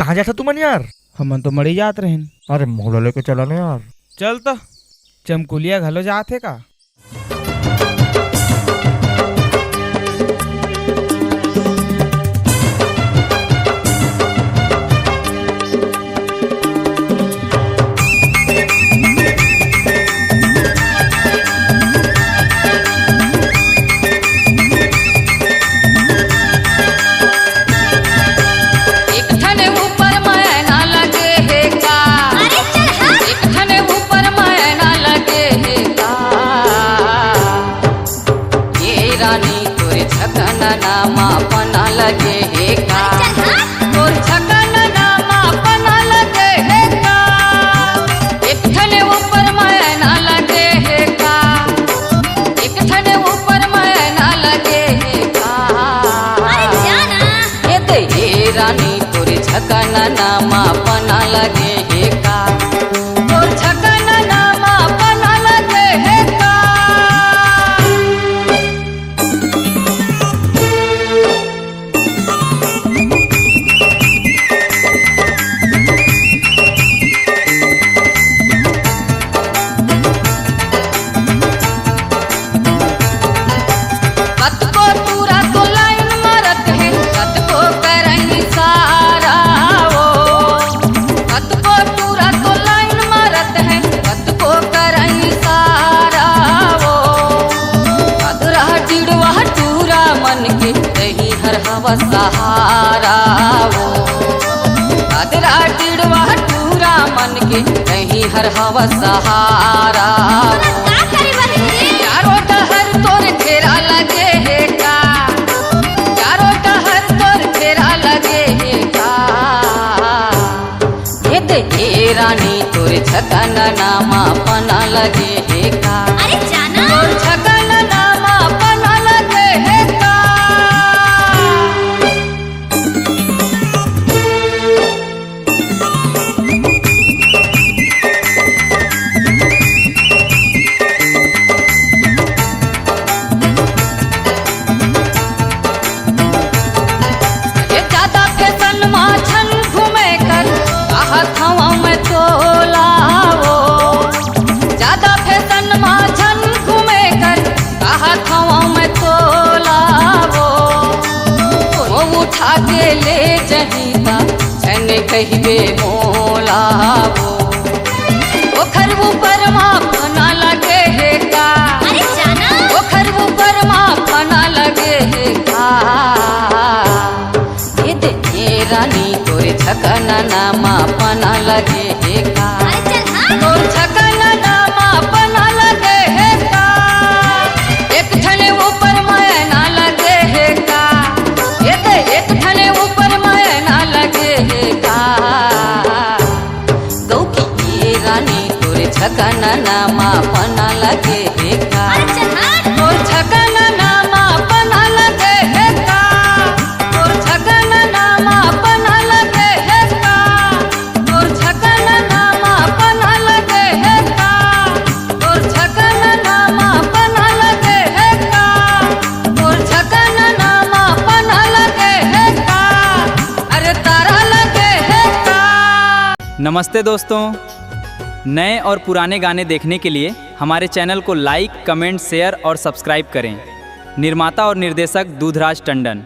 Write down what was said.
कहाँ जाता तू मन यार? हमन तो मरी जात रहेन। अरे मोहला लेके चला ना यार। चल तो चमकुलिया घलो जात है का? नामा पना लगे है का तोर छकन नामा पना लगे है का एक ठने ऊपर मैना लगे है का एक ठने ऊपर मैना लगे है का अरे जाना ये दे रानी तोर छकन नामा पना लगे है का तोर छकन नामा पना लगे है का सहारा वो अदरा टिड़वा टूरा मन के कहीं हर हवा सहारा चारों टहर तोर फेरा लगे है का चारों टहर तोर फेरा लगे है का ये दे रानी तोर छकन नामा पना लगे है का अरे जाना तोर छकन नामा पना लगे है का के ले जहीता छन कहिबे मोलाबो ओखर ऊपर माँ फना लगे है का अरे जाना ओखर ऊपर माँ फना लगे है का ये दे रानी तोरे छकन नामा पना लगे है का अरे चल हां तोर छकन नामा पना लगे है का एक ठने ऊपर मैना लगे है का ये दे एक ठने ऊपर मैना लगे है का गौ की रानी तोरे छकन नामा पना लगे है का तोर छकन नामा पना लगे है का तोर छकन नामा पना लगे है का तोर छकन नामा पना लगे है का तोर छकन नामा पना लगे है का तोर छकन नामा पना लगे है का अरे तारा लगे है का। नमस्ते दोस्तों, नए और पुराने गाने देखने के लिए हमारे चैनल को लाइक, कमेंट, शेयर और सब्सक्राइब करें। निर्माता और निर्देशक दूधराज टंडन।